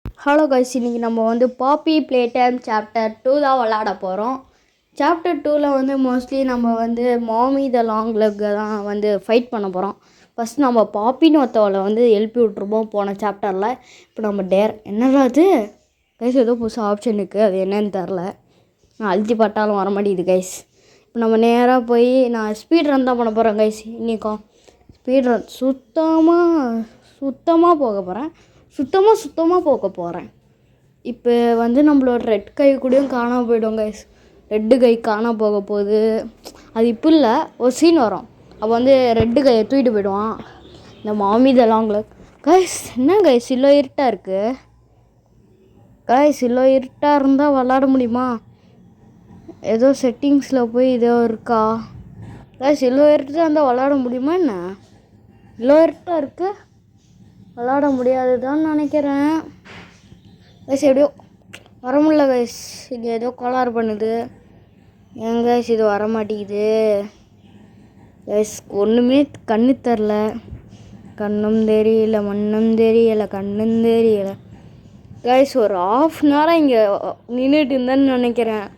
Hello guys, இன்றைக்கி நம்ம வந்து பாப்பி ப்ளே டைம் சாப்டர் 2 தான் விளாட போகிறோம். சாப்டர் 2ல் வந்து மோஸ்ட்லி நம்ம வந்து மாமி த லாங் லெக்கை தான் வந்து ஃபைட் பண்ண போகிறோம். ஃபஸ்ட் நம்ம பாப்பின்னு ஒருத்தவளை வந்து எழுப்பி விட்ருப்போம் போன சாப்டரில். இப்போ நம்ம என்னடா அது கைஸ், ஏதோ புதுசாக ஆப்ஷன் இருக்குது, அது என்னன்னு தெரில. நான் அழுத்தி பட்டாலும் வர மாட்டேங்குது கைஸ். இப்போ நம்ம நேராக போய் நான் ஸ்பீட் ரன் தான் பண்ண போகிறேன் கைஸ். இன்றைக்கும் ஸ்பீட் ரன் சுத்தமாக போக போகிறேன். இப்போ வந்து நம்மளோட ரெட் கை கூடயும் காணாமல் போயிடும் கைஸ். ரெட்டு கை காணாம போக போகுது. அது இப்போ இல்லை, ஒரு சீன் வரும். அப்போ வந்து ரெட்டு கையை தூக்கிட்டு போயிடுவான் இந்த மாமி த லாங் லெக். கைஸ் என்ன கைஸ் இவ்வளோ இருட்டாக இருக்குது கைஸ்? இவ்வளோ இருட்டாக இருந்தால் விளாட முடியுமா? ஏதோ செட்டிங்ஸில் போய் ஏதோ இருக்கா கைஸ்? இவ்வளோ இருட்டாக இருந்தால் விளாட முடியுமா என்ன? இவ்வளோ இருட்டாக இருக்குது, விளாட முடியாதுதான் நினைக்கிறேன் கைஸ். எப்படியோ வர முடியல கைஸ். இங்கே ஏதோ கோளாறு பண்ணுது. ஏன் கைஸ் இது வர மாட்டேங்குது கைஸ்? ஒன்றுமே கண்ணு தெரில, கண்ணும் தெரியல, மண்ணும் தெரியலை, கண்ணும் தெரியலை கைஸ். ஒரு ½ இங்கே நின்றுட்டு இருந்தேன்னு நினைக்கிறேன்.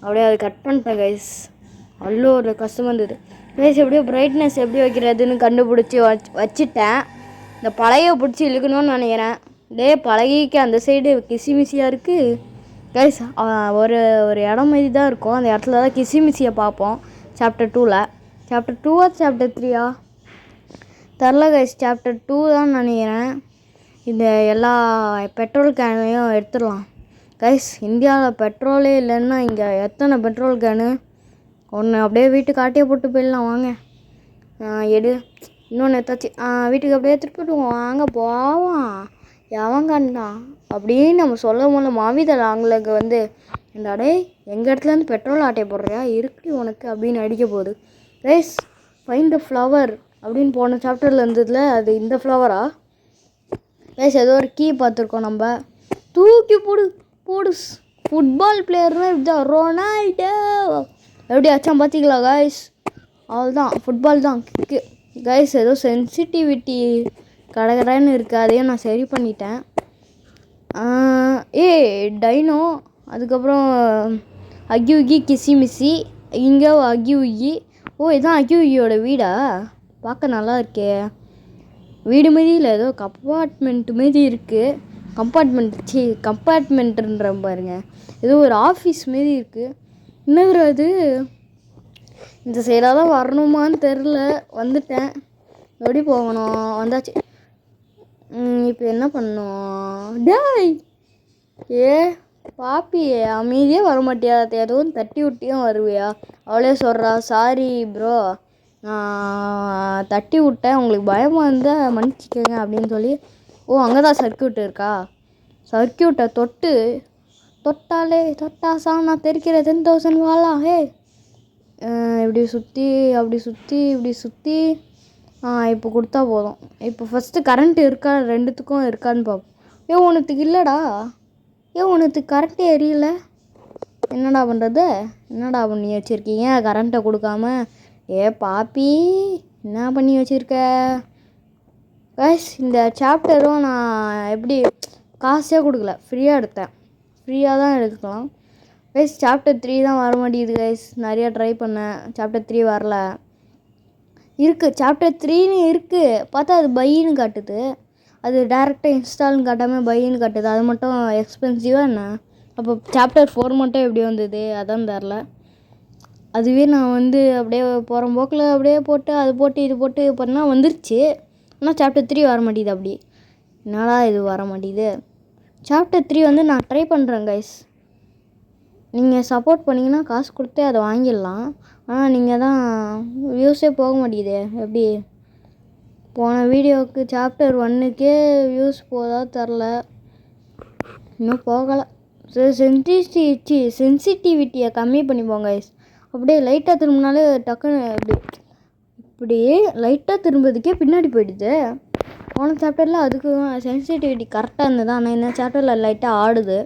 அப்படியே அதை கட் பண்ணிட்டேன் கைஸ். அவ்வளோ ஒரு கஷ்டமாக இருந்தது கைஸ். எப்படியோ பிரைட்னஸ் எப்படி வைக்கிறதுன்னு கண்டுபிடிச்சி வச்சுட்டேன். இந்த பழைய பிடிச்சி இழுக்கணும்னு நினைக்கிறேன். பழகிக்கு அந்த சைடு கிசிமிசியாக இருக்குது கைஸ். ஒரு இடம் மாரி தான் இருக்கும், அந்த இடத்துல தான் கிசிமிசியை பார்ப்போம் சாப்டர் 2ல். சாப்டர் 2வா சாப்டர் 3யா தெரில கைஸ். சாப்டர் 2 தான் நினைக்கிறேன். இந்த எல்லா பெட்ரோல் கேனையும் எடுத்துடலாம் கைஸ். இந்தியாவில் பெட்ரோலே இல்லைன்னா இங்கே எத்தனை பெட்ரோல் கேனு? ஒன்று அப்படியே வீட்டுக்கு ஆட்டியே போட்டு போயிடலாம் வாங்க. எடு இன்னொன்று ஏதாச்சும் வீட்டுக்கு அப்படியே திருப்பிடுவோம் வாங்க போவான். எவன் கண்டான் அப்படின்னு நம்ம சொல்ல முடியல. மாமி த லாங் லெக் வந்து டே எங்கள் இடத்துலேருந்து பெட்ரோல் ஆட்டையை போடுறியா இருக்கு உனக்கு அப்படின்னு அடிக்க போகுது ரைஸ். ஃபைண்ட் த ஃப்ளவர் அப்படின்னு போன சாப்டரில் இருந்ததுல, அது இந்த ஃப்ளவரா ரைஸ்? ஏதோ ஒரு கீ பார்த்துருக்கோம் நம்ம. தூக்கி போடு ஃபுட்பால் பிளேயர்னால் இப்படிதான். ரொனால்டோ எப்படி அச்சான் பார்த்தீங்களா கைஸ்? அவ்வளோதான், ஃபுட்பால் தான் கிக்கு கைஸ். ஏதோ சென்சிட்டிவிட்டி கடகடன்னு இருக்குது, அதையும் நான் சரி பண்ணிட்டேன். டைனோ, அதுக்கப்புறம் அக்யூகி கிசிமிசி, இங்கே அக்யூகி. இதுதான் அக்யூகியோட வீடா? பார்க்க நல்லா இருக்கே. வீடு மாரி இல்லை, ஏதோ கம்பார்ட்மெண்ட் மாரி இருக்குது. கம்பார்ட்மெண்ட்டுன்ற பாருங்க, ஏதோ ஒரு ஆஃபீஸ் மாரி இருக்குது. என்னது அது? இந்த சைடாக தான் வரணுமான்னு தெரில. வந்துட்டேன், எப்படி போகணும்? வந்தாச்சு. இப்போ என்ன பண்ணோம்? பாப்பி அமைதியே வர மாட்டியா? எதுவும் தட்டி விட்டியும் வருவியா? அவளே சொல்கிறா, சாரி ப்ரோ தட்டி விட்டேன், உங்களுக்கு பயமாக இருந்தால் மன்னிச்சிக்கோங்க அப்படின்னு சொல்லி. அங்கே தான் சர்க்கியூட் இருக்கா? சர்க்கியூட்டை தொட்டா சாணா தெரிக்கிற 10,000 வாழா. இப்படி சுற்றி இப்படி சுற்றி இப்போ கொடுத்தா போதும். இப்போ ஃபஸ்ட்டு கரண்ட் இருக்கா, ரெண்டுத்துக்கும் இருக்கான்னு பார்ப்போம். உனத்துக்கு இல்லைடா, உனத்துக்கு கரண்ட்டே எரியல, என்னடா பண்ணுறது? என்னடா பண்ணி வச்சுருக்கீங்க கரண்ட்டை கொடுக்காம? பாப்பி என்ன பண்ணி வச்சுருக்க கைஸ்? இந்த சாப்டரும் நான் எப்படி காசே கொடுக்கல, ஃப்ரீயாக எடுத்தேன். ஃப்ரீயாக தான் எடுக்கலாம் கைஸ். சாப்டர் 3 தான் வர மாட்டேங்குது கைஸ். நிறையா ட்ரை பண்ணேன், சாப்டர் 3 வரல. இருக்குது சாப்டர் 3ன்னு இருக்குது, பார்த்தா அது பைன்னு காட்டுது. அது டேரெக்டாக இன்ஸ்டால்னு காட்டாமல் பைன்னு காட்டுது. அது மட்டும் எக்ஸ்பென்சிவாக என்ன? அப்போ சாப்டர் 4 மட்டும் எப்படி வந்தது? அதான் தெரில. அதுவே நான் வந்து அப்படியே போகிற போக்கில் அப்படியே போட்டு அது போட்டு இது போட்டு பண்ணால் வந்துருச்சு. ஆனால் சாப்டர் 3 வர மாட்டேங்குது. அப்படி என்னடா இது வர மாட்டேங்குது? சாப்டர் 3 வந்து நான் ட்ரை பண்ணுறேன் கைஸ். நீங்கள் சப்போர்ட் பண்ணிங்கன்னா காசு கொடுத்தே அதை வாங்கிடலாம். ஆனால் நீங்கள் தான் வியூஸே போக மாட்டேங்குது. எப்படி போன வீடியோவுக்கு சாப்டர் 1க்கே வியூஸ் போதா தெரில, இன்னும் போகலை. சென்சிட்டிவிட்டியை கம்மி பண்ணிப்போங்க கைஸ். அப்படியே லைட்டாக திரும்பினாலே டக்குன்னு இப்படியே லைட்டாக திரும்புறதுக்கே பின்னாடி போயிடுது. போன சாப்டரில் அதுக்கு சென்சிட்டிவிட்டி கரெக்டாக இருந்தது, ஆனால் இந்த சாப்டரில் லைட்டாக ஆடுது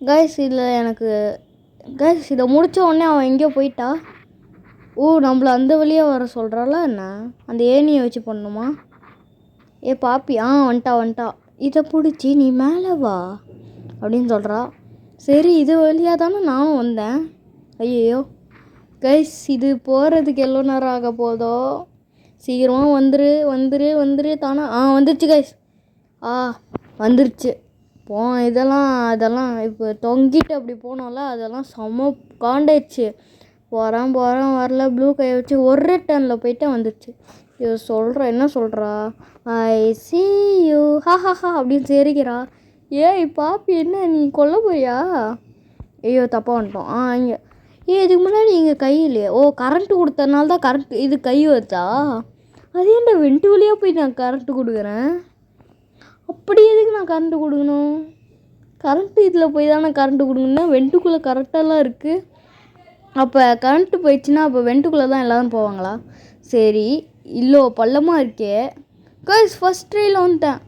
கைஸ். இதை முடித்த உடனே அவன் எங்கேயோ போயிட்டா. நம்மள அந்த வழியாக வர சொல்கிறாளா என்ன? அந்த ஏணியை வச்சு பண்ணணுமா? பாப்பி வந்துட்டா. இதை பிடிச்சி நீ மேலே வா அப்படின்னு சொல்கிறா. சரி இது வழியாக தானே நானும் வந்தேன். ஐயோ கைஸ், இது போகிறதுக்கு எவ்வளோ நேரம் ஆக போதோ. சீக்கிரமாக வந்துரு வந்துரு வந்துரு தானே. வந்துருச்சு கைஸ். வந்துருச்சு. அதெல்லாம் இப்போ தொங்கிட்டு அப்படி போனோம்ல, அதெல்லாம் செம காண்டாயிடுச்சு. போகிறேன் வரல, ப்ளூ கையை வச்சு ஒரு டர்னில் போயிட்டு வந்துடுச்சு. இது என்ன சொல்கிறா, ஐ சி யூ ஹா அப்படின்னு சிரிக்கிறா. ஏய் பாப்பி, என்ன நீ கொல்ல போறியா? ஐயோ தப்பாக வந்துட்டோம். இங்கே இதுக்கு முன்னாடி இங்கே கை இல்லையே. கரண்ட்டு கொடுத்ததுனால தான் கரண்ட்டு இது கை வச்சா. அது ஏன்டா வெண்ட்டு வழியாக போய் நான் கரண்ட்டு கொடுக்குறேன்? அப்படி எதுக்கு நான் கரண்ட்டு கொடுக்கணும்? கரண்ட்டு இதில் போய் தானே கரண்ட்டு கொடுக்கணுன்னா வெண்ட்டுக்குள்ளே கரெக்டாலாம் இருக்குது. அப்போ கரண்ட்டு போயிடுச்சுன்னா அப்போ வெண்ட்டுக்குள்ளே தான் எல்லோரும் போவாங்களா? சரி, இல்லை பள்ளமாக இருக்கே. கைஸ், ஃபஸ்ட் ட்ரையில் வந்துட்டேன்.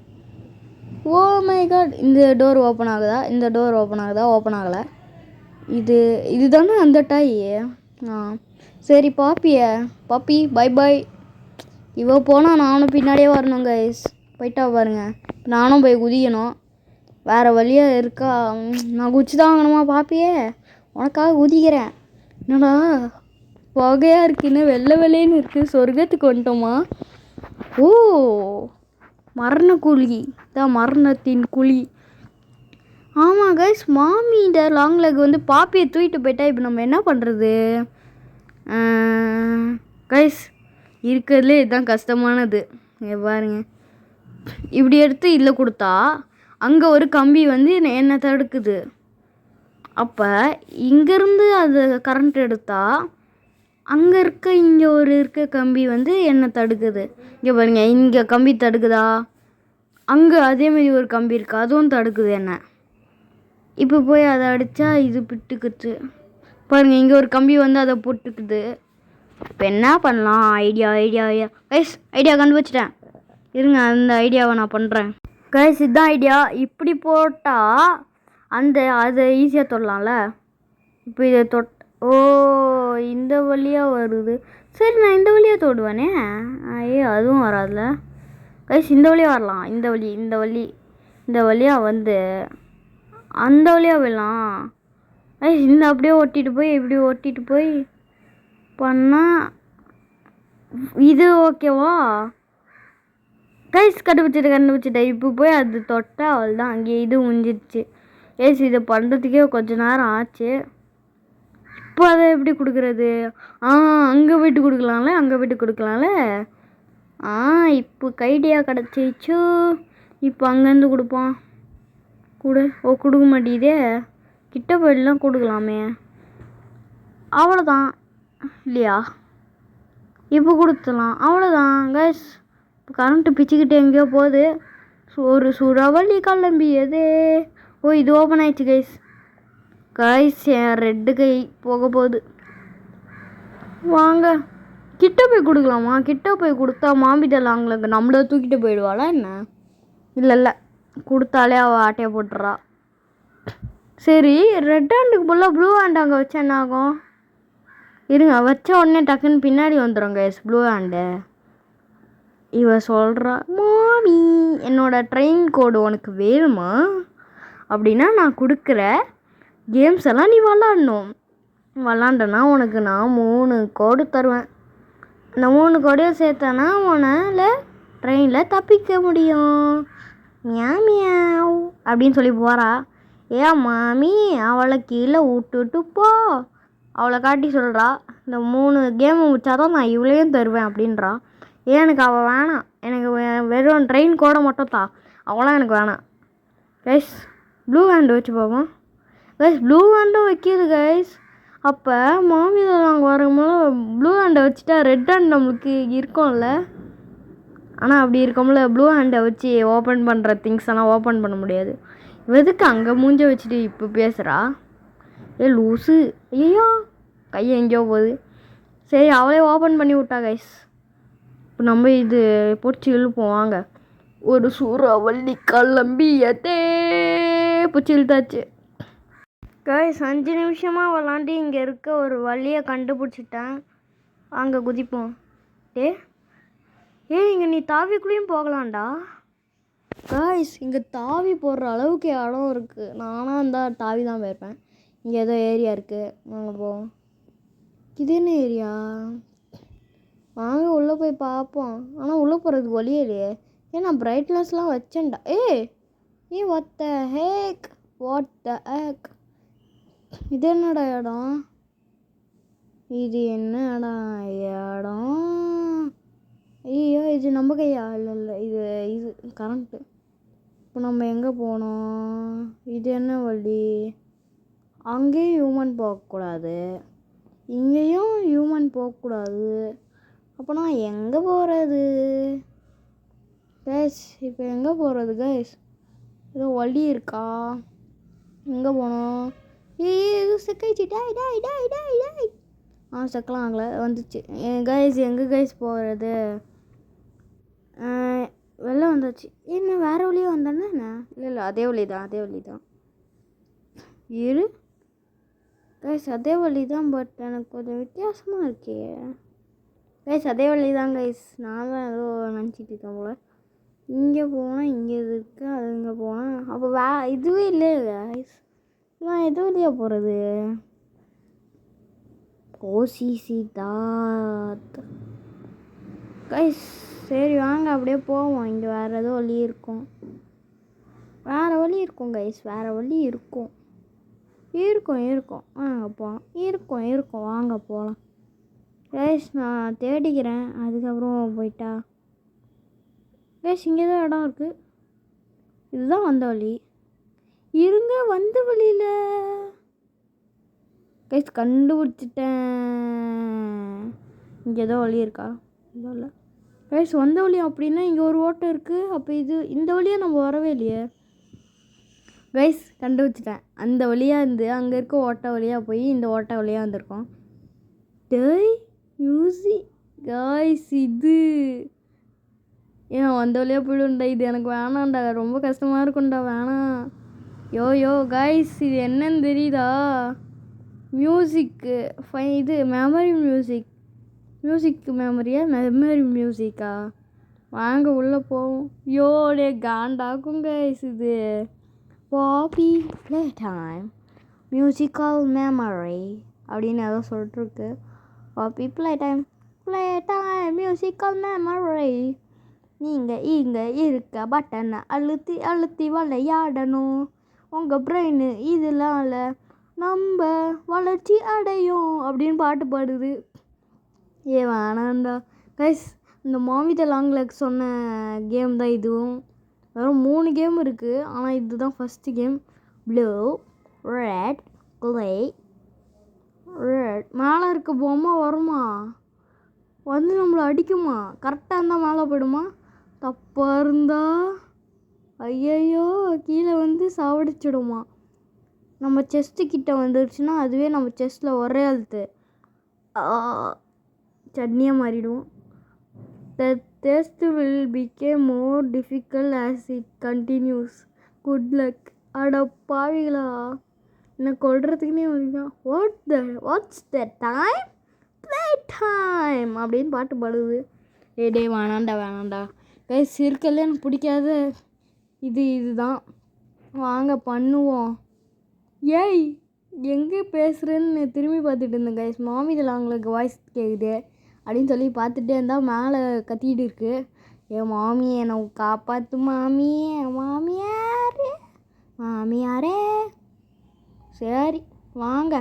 Oh my god. இந்த டோர் ஓப்பன் ஆகுதா? இந்த டோர் ஓப்பன் ஆகுதா? ஓப்பன் ஆகலை. இது தானே அந்த டாய். சரி பாப்பி பை பாய். இவ போனால் நானும் பின்னாடியே வரணும் கைஸ். போயிட்டா பாருங்க. நானும் போய் குதிக்கணும். வேறு வழியாக இருக்கா? நான் குதிச்சு தான் வாங்கணுமா பாப்பியே? உனக்காக குதிக்கிறேன். என்னடா புகையாக இருக்குன்னு வெள்ளைன்னு இருக்குது. சொர்க்கத்துக்கு வந்துட்டோமா? மரண குழி தான், மரணத்தின் குழி. ஆமாம் கைஸ், மாமி இந்த லாங் லெக் வந்து பாப்பியை தூக்கிட்டு போயிட்டா. இப்போ நம்ம என்ன பண்ணுறது கைஸ்? இருக்கிறதுலே இதுதான் கஷ்டமானது. பாருங்க, இப்படி எடுத்து இதில் கொடுத்தா அங்கே ஒரு கம்பி வந்து என்னை தடுக்குது. அப்போ இங்கேருந்து அது கரண்ட் எடுத்தா அங்கே இருக்க கம்பி வந்து என்னை தடுக்குது. இங்கே பாருங்க, இங்கே கம்பி தடுக்குதா? அங்கே அதேமாரி ஒரு கம்பி இருக்குது, அதுவும் தடுக்குது என்ன. இப்போ போய் அதை அடித்தா இது பிட்டுக்குச்சு பாருங்கள். இங்கே ஒரு கம்பி வந்து அதை போட்டுக்குது. இப்போ என்ன பண்ணலாம்? ஐடியா கைஸ், ஐடியா கண்டுபிடிச்சிட்டேன். இருங்க, அந்த ஐடியாவை நான் பண்ணுறேன் கைஸ். இதுதான் ஐடியா. இப்படி போட்டால் அதை ஈஸியாக தொடலாம்ல. இப்போ இதை இந்த வழியாக வருது. சரி, நான் இந்த வழியாக தொடுவேனே. அதுவும் வராதுல கைஸ். இந்த வழியாக வரலாம். இந்த வழியாக வந்து அந்த வழியாக போயிடலாம் கைஸ். அப்படியே இப்படி ஓட்டிட்டு போய் பண்ணால் இது ஓகேவா கைஸ்? கண்டுபிடிச்சிட்டேன். இப்போ போய் அது தொட்டால் அவள் தான் அங்கேயே இது முடிஞ்சிடுச்சு கைஸ். இதை பண்ணுறதுக்கே கொஞ்சம் நேரம் ஆச்சு. இப்போ அதை எப்படி கொடுக்குறது? அங்கே போய்ட்டு கொடுக்கலாம்ல. இப்போ ஐடியா கிடச்சிச்சு. இப்போ அங்கேருந்து கொடுப்போம். கொடுக்க மாட்டேதே. கிட்ட போய்டலாம் கொடுக்கலாமே. அவ்வளோதான் இல்லையா? இப்போ கொடுத்துலாம், அவ்வளோதான் கைஸ். இப்போ கரண்ட்டு பிச்சுக்கிட்டு எங்கேயோ போகுது. ஒரு சுறவழி கிளம்பியதே. இது ஓப்பன் ஆயிடுச்சு கைஸ். என் ரெட்டு கை போக போகுது. வாங்க, கிட்ட போய் கொடுக்கலாமா? கிட்ட போய் கொடுத்தா மாம்பிதலாங்களுக்கு நம்மள தூக்கிட்டு போயிடுவாளா என்ன? இல்லை, கொடுத்தாலே அவள் ஆட்டையை போட்டுறா. சரி, ரெட் ஹேண்டுக்கு போல் ப்ளூ ஹேண்ட் அங்கே வச்சா என்ன ஆகும்? இருங்க, வச்ச உடனே டக்குன்னு பின்னாடி வந்துடும் கைஸ் ப்ளூ ஹேண்டு. இவ சொல்கிறா, மாமி என்னோடய ட்ரெயின் கோடு உனக்கு வேணுமா? அப்படின்னா நான் கொடுக்குற கேம்ஸ் எல்லாம் நீ விளாண்டனா உனக்கு நான் 3 கோடு தருவேன். இந்த 3 கோடையும் சேர்த்தனா உன்னால் ட்ரெயினில் தப்பிக்க முடியும். மியாவ் அப்படின்னு சொல்லி போகிறா. மாமி அவளை கீழே விட்டுட்டு போ. அவளை காட்டி சொல்கிறா, இந்த 3 கேம் முடிச்சாதான் நான் இவ்வளையும் தருவேன் அப்படின்றா. எனக்கு அவள் வேணாம். எனக்கு வெறும் ட்ரெயின் கோடை மட்டும் தா. அவளாம் எனக்கு வேணாம் கைஸ். ப்ளூ ஹேண்டு வச்சு பார்ப்போம் கைஸ். ப்ளூ ஹேண்டும் வைக்கிது கைஸ். அப்போ மாமியில் நாங்கள் வரும்போது ப்ளூ ஹேண்டை வச்சுட்டா ரெட் ஹேண்ட் நம்மளுக்கு இருக்கும்ல. ஆனால் அப்படி இருக்கோம்ல, ப்ளூ ஹேண்டை வச்சு ஓப்பன் பண்ணுற திங்ஸ் எல்லாம் ஓப்பன் பண்ண முடியாது. எதுக்கு அங்கே மூஞ்ச வச்சுட்டு இப்போ பேசுகிறா? லூஸு. ஐயோ, கையை எங்கேயோ போகுது. சரி, அவளே ஓப்பன் பண்ணி விட்டா கைஸ். இப்போ நம்ம இது பிடிச்சி இழுப்போம் வாங்க. ஒரு சூறாவளி கிளம்பியதே. பிடிச்சி இழுத்தாச்சு கைஸ். 5 நிமிஷமாக விளாண்டு இங்கே இருக்க ஒரு வழியை கண்டுபிடிச்சிட்டேன். அங்கே குதிப்போம். இங்கே நீ தாவிக்குள்ளேயும் போகலாம்டா. காய்ஸ் இங்கே தாவி போடுற அளவுக்கு இடம் இருக்குது. நானாக இருந்தால் தாவி தான் போயிருப்பேன். இங்கே ஏதோ ஏரியா இருக்குது, வாங்க போவோம். இது என்ன ஏரியா? வாங்க உள்ளே போய் பார்ப்போம். ஆனால் உள்ளே போகிறதுக்கு வழியே இல்லையே. நான் பிரைட்னஸ்லாம் வச்சேன்டா. What the hack. இது என்னடா இடம்? இது என்னடா இடம்? ஐயோ, இது நம்ம கையா? இல்லை இது கரண்ட்டு. இப்போ நம்ம எங்கே போனோம்? இது என்ன வழி? அங்கேயும் ஹியூமன் போகக்கூடாது, இங்கேயும் ஹியூமன் போகக்கூடாது. அப்போ நான் எங்கே போகிறது கைஸ்? இப்போ எங்கே போகிறது கைஸ்? ஏதோ வழி இருக்கா? எங்கே போனோம்? இது செக்காயிடுச்சு. டாய் செக்கலாம் ஆகலை, வந்துச்சு கைஸ். எங்கே கைஸ் போகிறது? வெளில வந்தாச்சு. என்ன வேறு வழியாக வந்தேன்னா என்ன? இல்லை அதே வழி தான் இரு கைஸ், அதே வழி தான். பட் எனக்கு கொஞ்சம் வித்தியாசமாக இருக்கே கைஸ். அதே வழி தான் கைஸ். நான் தான் ஏதோ நினச்சிட்டு இருக்கேன் போல். இங்கே போனால் இங்கே இருக்கு, அது இங்கே போனால் அப்போ இதுவே இல்லை கைஸ். நான் எது வழியாக போகிறது? ஓசிசி தாத் கைஸ். சரி வாங்க அப்படியே போவோம். இங்கே வேறு ஏதோ வழி இருக்கும். கைஸ், வேறு வழி இருக்கும். வாங்க போகலாம். இருக்கும் வாங்க போகலாம் கைஸ். நான் தேடிக்கிறேன், அதுக்கப்புறம் போயிட்டா கைஸ். இங்கே தான் இடம் இருக்குது. இதுதான் வந்த வழி. இருங்க, வந்த வழியில் கைஸ் கண்டுபிடிச்சிட்டேன். இங்கே ஏதோ வழி இருக்கா? இல்லை கைஸ், வந்த வழி அப்படின்னா இங்கே ஒரு ஓட்டம் இருக்குது. அப்போ இந்த வழியாக நம்ம வரவே இல்லையே கைஸ். கண்டுபிடிச்சிட்டேன். அந்த வழியாக இருந்து அங்கே இருக்க ஓட்ட வழியாக போய் இந்த ஓட்ட வழியாக வந்திருக்கோம். Music guys. இது வந்த வழியாக போய்டும்டா. இது எனக்கு வேணாம்டா, ரொம்ப கஷ்டமாக இருக்கும்டா, வேணாம். யோ கைஸ், இது என்னன்னு தெரியுதா? மியூசிக்கு இது மெமரி மெமரி மியூசிக்கா? வாங்க உள்ளே போவோம். டே காண்டாக்கும் கைஸ். இது பாப்பி ப்ளே டைம் மியூசிக்கல் மெமரி அப்படின்னு ஏதோ சொல்லிட்டுருக்கு. பாப்பி ப்ளே டைம் மியூசிக்கல் மெமரி. நீங்கள் இங்கே இருக்க பட்டனை அழுத்தி விளையாடணும். உங்கள் பிரெயின் இதனால நம்ம வளர்ச்சி அடையும் அப்படின்னு பாட்டு பாடுது. வேணாண்டா கைஸ். இந்த மாமி த லாங் லெக் சொன்ன கேம் தான் இதுவும். வெறும் 3 கேம் இருக்குது, ஆனால் இதுதான் ஃபஸ்ட்டு கேம். ப்ளூ ரெட் மேலே இருக்க பொம்மை வருமா? வந்து நம்மளை அடிக்குமா? கரெக்டாக இருந்தால் மேலே போயிடுமா? தப்பாக இருந்தா ஐயையோ கீழே வந்து சாவடிச்சிடுமா? நம்ம செஸ்ட்டு கிட்ட வந்துடுச்சுன்னா அதுவே நம்ம செஸ்ட்டில் ஒரே அழுத்து சட்னியாக மாறிடுவோம். The test will become more difficult as it continues. Good luck. அட பாவிகளா, என்னை கொல்றதுக்குன்னே வந்துங்க. What's the time? Play time அப்படின்னு பாட்டு பாடுது. டே வேணாண்டா கைஸ். இருக்கல எனக்கு பிடிக்காத இதுதான். வாங்க பண்ணுவோம். எங்கே பேசுகிறேன்னு திரும்பி பார்த்துட்டு இருந்தேன் கைஸ். மாமி த லாங் லெக் வாய்ஸ் கேட்குது அப்படின்னு சொல்லி பார்த்துட்டே இருந்தால் மேலே கத்திக்கிட்டு இருக்கு. மாமியே என்னை காப்பாற்று மாமியாரே. சரி வாங்க.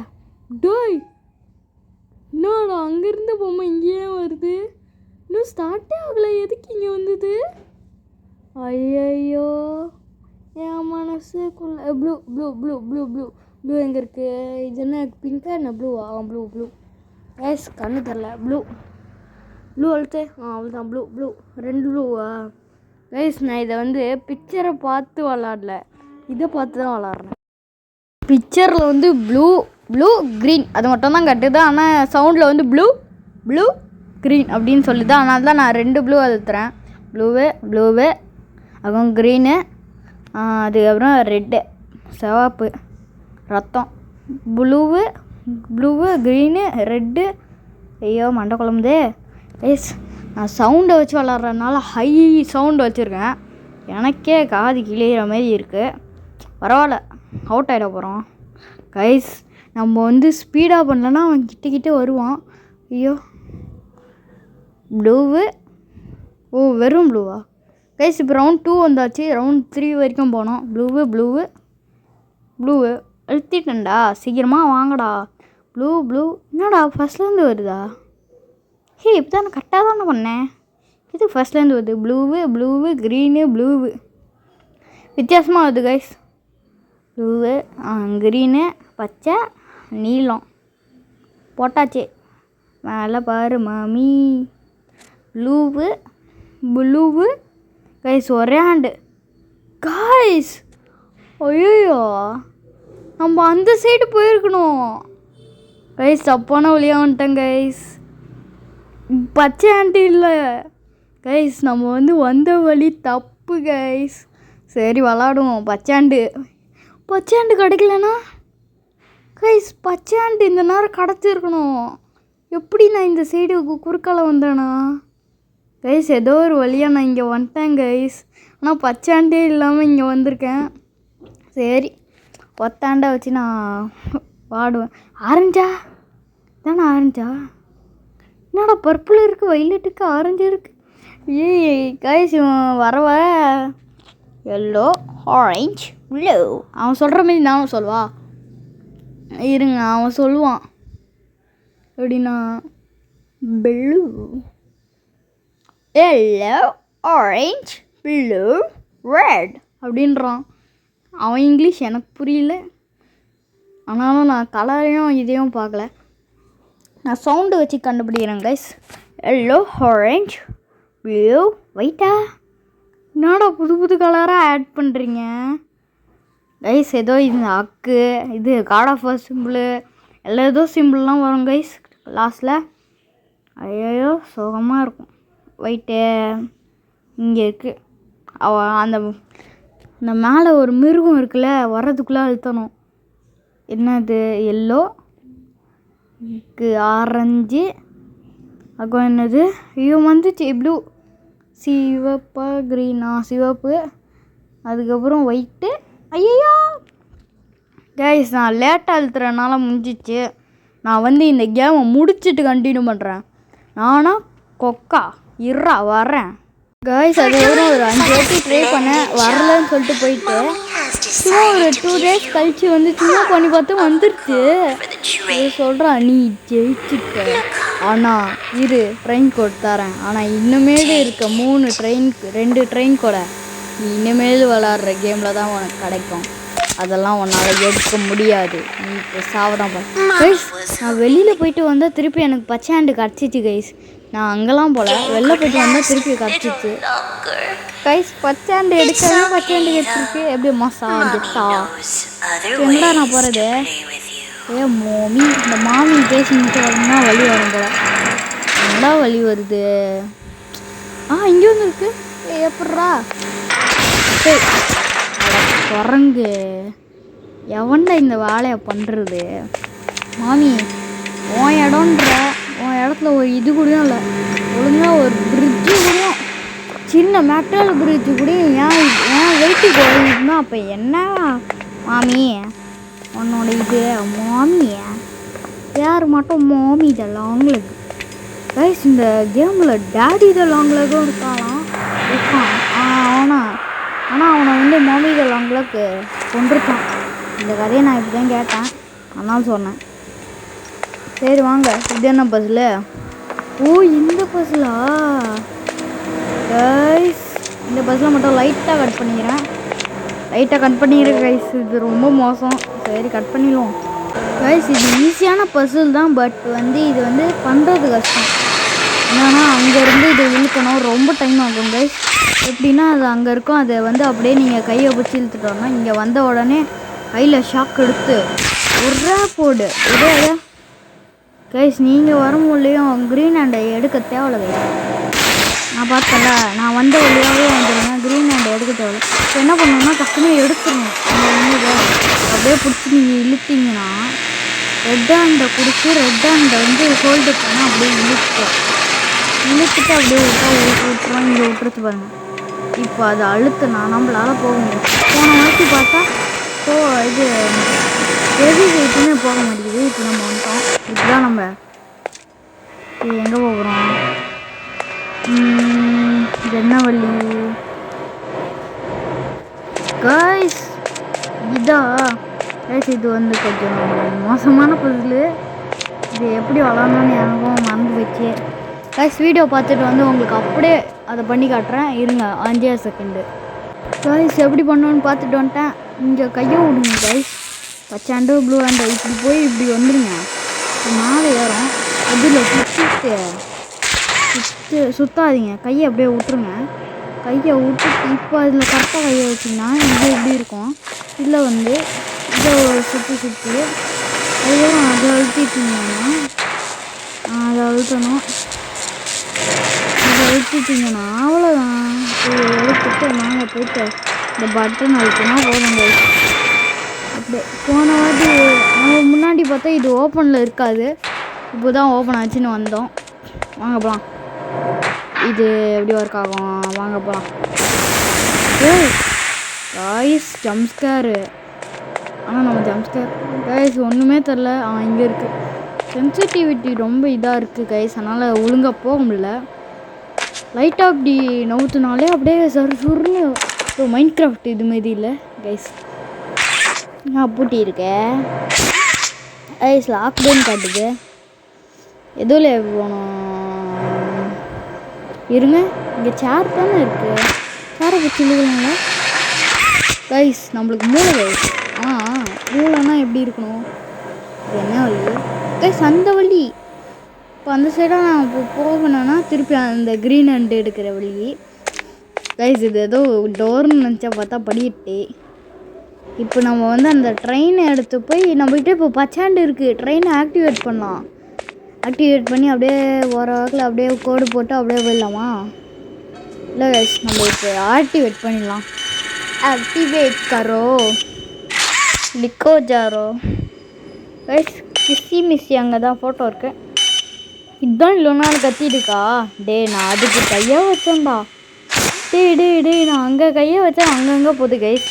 என்னடா அங்கேருந்து பொம்மை இங்கேயே வருது? இன்னும் ஸ்டார்ட்டே ஆகலை, எதுக்கு இங்கே வந்தது? ஐயோ என் மனசுக்குள்ள ப்ளூ எங்கே இருக்குது? இது என்ன பிங்காக என்ன ப்ளூவா? ப்ளூ எஸ் கண்ணு தெரில. ப்ளூ அழுத்து. அவ்வளோதான். ப்ளூ 2 ப்ளூவா கைஸ்? நான் இதை வந்து பிக்சரை பார்த்து விளாடல, இதை பார்த்து தான் விளாட்றேன். பிக்சரில் வந்து ப்ளூ க்ரீன் அது மட்டும் தான் கட்டுது. ஆனால் சவுண்டில் வந்து ப்ளூ க்ரீன் அப்படின்னு சொல்லுது. அதனால தான் நான் 2 ப்ளூ அழுத்துறேன். ப்ளூவு அப்புறம் க்ரீனு, அதுக்கப்புறம் ரெட்டு சிவப்பு ரத்தம். Blue green red. ஐயோ மண்டை குழம்புதே. எஸ் நான் சவுண்டை வச்சு விளாட்றதுனால ஹை சவுண்டு வச்சுருக்கேன். எனக்கே காது கிளியிற மாதிரி இருக்குது. பரவாயில்ல, அவுட் ஆகிட போகிறோம் கைஸ். நம்ம வந்து ஸ்பீடாக பண்ணலன்னா அவன் கிட்ட வருவான். ஐயோ, ப்ளூவு. ஓ, வெறும் ப்ளூவா கைஸ்? இப்போ ரவுண்ட் 2 வந்தாச்சு. ரவுண்ட் 3 வரைக்கும் போனோம். ப்ளூவு அழுத்திட்டேன்டா. சீக்கிரமாக வாங்கடா. ப்ளூ என்னடா ஃபஸ்ட்லேருந்து வருதா? ஹே, இப்போ தான் நான் கரெக்டாக தானே பண்ணேன். இது ஃபஸ்ட்லேருந்து வருது. ப்ளூவு க்ரீனு ப்ளூவு வித்தியாசமாக வருது கைஸ். ப்ளூவு, க்ரீனு, பச்சை, நீலம் போட்டாச்சு. மேலே பாரு மாமி. Blue guys. ஒரே ஹேண்டு கைஸ். ஐயோ, நம்ம அந்த சைடு போயிருக்கணும் கைஸ். தப்பான வழியாக வந்துட்டேன் கைஸ். பச்சை ஹேண்டு இல்லை கைஸ். நம்ம வந்து வந்த வழி தப்பு கைஸ். சரி, விளாடுவோம். பச்சை ஹேண்டு கிடைக்கலண்ணா கைஸ். பச்சை ஹேண்டு இந்த நேரம் கிடச்சிருக்கணும். எப்படி நான் இந்த சைடு குறுக்கால வந்தேனா கைஸ்? ஏதோ ஒரு வழியாக நான் இங்கே வந்துட்டேன் கைஸ். ஆனால் பச்சை ஹேண்டே இல்லாமல் இங்கே வந்திருக்கேன். சரி, ஒத்தாண்டை வச்சு நான் வாடுவேன். ஆரஞ்சா தானே? என்னடா பர்பிள் இருக்குது, வைலட்டுக்கு, ஆரஞ்சு இருக்குது. ஏய் கைஸ், வரவ எல்லோ, ஆரஞ்ச், ப்ளூ. அவன் சொல்கிற மாதிரி நானும் சொல்வா இருங்க. அவன் சொல்லுவான் எப்படின்னா, blue, yellow, orange, blue, red அப்படின்றான். அவன் இங்கிலீஷ் எனக்கு புரியல. ஆனாலும் நான் கலரையும் இதையும் பார்க்கல. நான் சவுண்டு வச்சு கண்டுபிடிக்கிறேன் கைஸ். எல்லோ, ஆரஞ்ச், ப்ளூ, ஒயிட்டா? என்னடா புது கலராக ஆட் பண்ணுறீங்க கைஸ்? ஏதோ இந்த அக்கு, இது காட் ஆஃப் சிம்பிள், எல்லாம் ஏதோ சிம்பிள்லாம் வரும் கைஸ் லாஸ்ட்டில். ஐயோ, சோகமாக இருக்கும். ஒயிட்டு இங்கே இருக்குது. அந்த மேலே ஒரு மிருகம் இருக்குல்ல, வர்றதுக்குள்ளே அழுத்தணும். என்னது? எல்லோ, ஆரஞ்சு, அப்புறம் என்னது? ஐயோ, வந்துச்சு. ப்ளூ, சிவப்பா க்ரீனா? சிவப்பு, அதுக்கப்புறம் ஒயிட்டு. ஐயோ கைஸ், நான் லேட்டாக அழுத்துறதுனால முடிஞ்சிச்சு. நான் வந்து இந்த கேமை முடிச்சுட்டு கண்டினியூ பண்ணுறேன். நானா கொக்கா வரேன் கைஸ். அதுக்கப்புறம் ஒரு 5 வாட்டி ட்ரை பண்ணேன், வரலன்னு சொல்லிட்டு போயிட்டு சும்மா ஒரு 2 days கழிச்சு வந்து சும்மா பண்ணி பார்த்து வந்துருச்சு. சொல்கிறான், நீ ஜெயிச்சுட்ட. ஆனால் ட்ரெயின் கோட் தரேன். ஆனால் இன்னுமேல் இருக்க 2 ட்ரெயின் கோடை நீ இனிமேல் விளாட்ற கேமில் தான் உனக்கு கிடைக்கும். அதெல்லாம் உன்னால் எடுக்க முடியாது. நீ இப்போ சாவதான் பண்ண கைஸ். நான் வெளியில் போயிட்டு வந்தால் திருப்பி எனக்கு பச்சை ஹேண்டு கிடச்சிச்சு கைஸ். நான் அங்கெல்லாம் போல, வெளில போயிட்டு வந்தால் திருப்பி கிடச்சிச்சு கைஸ். பச்சை ஹேண்டு எடுக்கவே பச்சை ஹேண்டு கிடச்சிருக்கு. எப்படி மாசா கெட்டா? எங்கடா நான் போகிறது? மோமி, இந்த மாமி பேசிட்டு வரணும்னா வழி வரும் போல. என்னடா வழி வருது? இங்கே வந்து இருக்கு. எப்பட்றா? சரி, குரங்கு எவன்டா இந்த வேலையை பண்ணுறது? மாமி, உன் இடத்துல ஒரு இது கூடயும் இல்லை. ஒழுங்காக ஒரு பிரிட்ஜு கூடயும், சின்ன மெட்டல் பிரிட்ஜு கூட ஏன் வெயிட்டு குறையுதுன்னா அப்போ என்ன மாமி உன்னோட இது? மாமியா யார் மட்டும் மாமி த லாங் லெக் கைஸ். இந்த கேமில் டேடி த லாங் லெக்கும் இருக்கான். ஆனால் அவனை வந்து மாமி த லாங் லெக் கொண்டிருக்கான். இந்த கதையை நான் இப்படி தான் கேட்டேன், அதனால சொன்னேன். சரி வாங்க, இது என்ன பஸ்ஸில்? ஓ, இந்த பஸ்ஸிலா கைஸ்? இந்த பஸ்ஸில் மட்டும் லைட்டாக கட் பண்ணிக்கிறேன் கைஸ். இது ரொம்ப மோசம். சரி, கட் பண்ணிடுவோம் கைஸ். இது ஈஸியான பஸ்ஸில் தான், பட் வந்து இது வந்து பண்ணுறது கஷ்டம். என்னன்னா அங்கேருந்து இதை இழுக்கணும், ரொம்ப டைம் ஆகும் கைஸ். எப்படின்னா அது அங்கே இருக்கும், அதை வந்து அப்படியே நீங்கள் கையை பிடிச்சி இழுத்துட்டோம்னா இங்கே வந்த உடனே கையில் ஷாக் எடுத்து ஒரே போடு இதே கைஸ். நீங்கள் வரும்போதுலேயும் க்ரீன் ஹேண்டை எடுக்க தேவையில்ல கைஸ். நான் பார்த்தல, நான் வந்த வழியாகவே வந்துடுவேன். க்ரீன் ஹேண்டை எடுக்க தேவையில்ல. இப்போ என்ன பண்ணணும்னா டக்குனு எடுத்துடணும். அந்த அப்படியே பிடிச்சி நீங்கள் இழுத்தீங்கன்னா ரெட் ஹேண்டை பிடிச்சி ரெட் ஹேண்டை வந்து ஹோல்டு பண்ணால் அப்படியே இழுத்துட்டு அப்படியே விட்டுருவோம். இங்கே விட்டுருச்சு பாருங்கள். இப்போ அதை அழுத்தினா நம்மளால் போக முடியும். போன வாட்டி பார்த்தா இது ஹெவி வெயிட்டுமே போக மாட்டேங்குது. இப்போ நம்ம வந்துட்டோம். இதுதான் நம்ம எங்கே போகிறோம்? என்ன வழி கைஸ்? இதா கைஸ், இது வந்து கொஞ்சம் மோசமான பசில். இது எப்படி வளரணும்னு எனக்கும் மறந்து போச்சு கைஸ். வீடியோ பார்த்துட்டு வந்து உங்களுக்கு அப்படியே அதை பண்ணி காட்டுறேன். இருங்க 5 செகண்டு கைஸ். எப்படி பண்ணணும்னு பார்த்துட்டு வந்துட்டேன். இங்கே கையை விடுங்க கைஸ். பச்சை ஹேண்டு ப்ளூ ஹேண்டு இப்படி போய் இப்படி வந்துடுங்க. மேலே ஏறும். அதில் சுத்தாதீங்க. கையை அப்படியே விட்டுருங்க. கையை விட்டுட்டு இப்போ அதில் கரெக்டாக கையை வச்சிங்கன்னா இது எப்படி இருக்கும். இதில் வந்து இதை சுற்றி அதுக்கப்புறம் அதை அழுத்திட்டிங்கன்னா அதை அழுத்தணும். அதை அழுத்திட்டிங்கன்னா அவ்வளோதான். இதை எடுத்துட்டு நாங்கள் போயிட்டு இந்த பட்டன் அழுத்தினா போதுங்க. அப்படியே போன வாட்டி நம்ம முன்னாடி பார்த்தா இது ஓப்பனில் இருக்காது. இப்போ தான் ஓப்பன் ஆச்சுன்னு வந்தோம். வாங்க போகலாம். இது எப்படி ஒர்க் ஆகும்? வாங்க போகலாம். கைஸ் ஜம்ப்ஸ்கேரு. ஆனால் நம்ம ஜம்ப்ஸ்கேர் கைஸ் ஒன்றுமே தெரில. இங்கே இருக்குது. சென்சிட்டிவிட்டி ரொம்ப இதாக இருக்குது கைஸ். அதனால் ஒழுங்காக போக முடியல. லைட்டாக அப்படி நவுத்துனாலே அப்படியே சுருன்னு மைண்ட் கிராஃப்ட் இதுமாரி இல்லை கைஸ். நான் பூட்டி இருக்கேன் கைஸ். லாக்டவுன் காட்டுது. எதுவில் போகணும்? இருங்க, இங்கே சேர் தானே இருக்குது. சேரை வச்சு இல்லைங்களா கைஸ்? நம்மளுக்கு மூளை கைஸ். மூளைன்னா எப்படி இருக்கணும்? என்ன வழி கைஸ்? அந்த வழி. இப்போ அந்த சைடாக நான் இப்போ போகணுன்னா திருப்பி அந்த க்ரீன் ஹேண்டு எடுக்கிற வழி கைஸ். இது ஏதோ டோர்னு நினச்சா பார்த்தா படிக்கிட்டு. இப்போ நம்ம வந்து அந்த ட்ரெயினை எடுத்து போய் நம்மகிட்ட இப்போ பச்சாண்டு இருக்குது. ட்ரெயினை ஆக்டிவேட் பண்ணலாம். ஆக்டிவேட் பண்ணி அப்படியே ஒரு வாக்கில் அப்படியே கோடு போட்டு அப்படியே போயிடலாமா? இல்லை கைஸ், நம்ம இப்போ ஆக்டிவேட் பண்ணிடலாம். ஆக்டிவேட் கரோ லிக்கோ ஜாரோ கைஸ். மிஸ்ஸி அங்கே தான் ஃபோட்டோ இருக்கு. இதுதான் இவ்வளோ நாள் கத்திட்டுக்கா. நான் அதுக்கு கையை வச்சேன்டா. டே நான் அங்கே கையை வச்சேன். அங்கங்கே போகுது கைஸ்.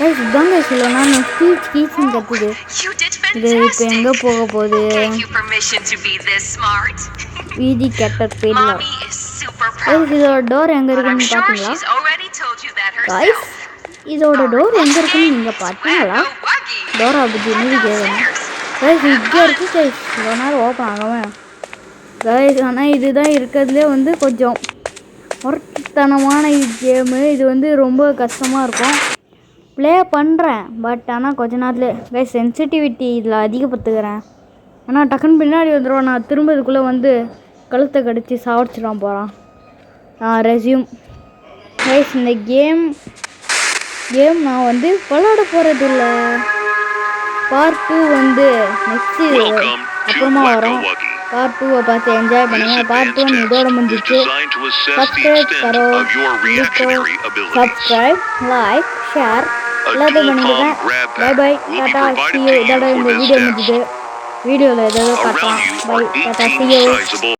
இதுதான் கைஸ் இவ்வளோ நாள் கீச்சுன்னு கத்துது. இது இப்போ எங்கே போக போகுது? வீதி கெட்ட போயிடலாம். இதோட டோர் எங்கே இருக்குன்னு பார்த்தீங்களா கைஸ்? இதோட டோர் எங்கே இருக்குன்னு நீங்கள் பார்த்தீங்களா? டோர் அப்படி கேட்கணும் கைஸ். இங்கே இருக்குது கைஸ். இவ்வளோ நேரம் ஓப்பன் ஆகாமல் கைஸ். ஆனால் இதுதான் இருக்கிறதுலே வந்து கொஞ்சம் முரட்டுத்தனமான கேமு. இது வந்து ரொம்ப கஷ்டமாக இருக்கும். ப்ளே பண்ணுறேன் பட் ஆனால் கொஞ்ச நேரத்தில் கைஸ் சென்சிட்டிவிட்டி இதில் அதிகப்படுத்துக்கிறேன். ஆனால் டக்குன்னு பின்னாடி வந்துடுவோம். நான் திரும்ப இதுக்குள்ளே வந்து கழுத்தை கடிச்சு சாவடிச்சிடான் போகிறான். Resume guys. இந்த கேம் நான் வந்து விளாட போகிறது இல்லை. பார்ட் 2 வந்து நெக்ஸ்ட்டு அப்புறமா வரும். பார்ட் 2 பார்த்து என்ஜாய் பண்ணுங்க. பார்ட் 1 இதோட முடிஞ்சிச்சு. சப்ஸ்கிரைப் கரோ சப்ஸ்கிரைப் லைக் ஷேர் எல்லாத்தையும் பண்ணிக்கிறேன். Bye bye tata see you. இதோட இந்த வீடியோ முடிஞ்சுது. வீடியோவில் ஏதாவது காட்டலாம். Bye tata see you.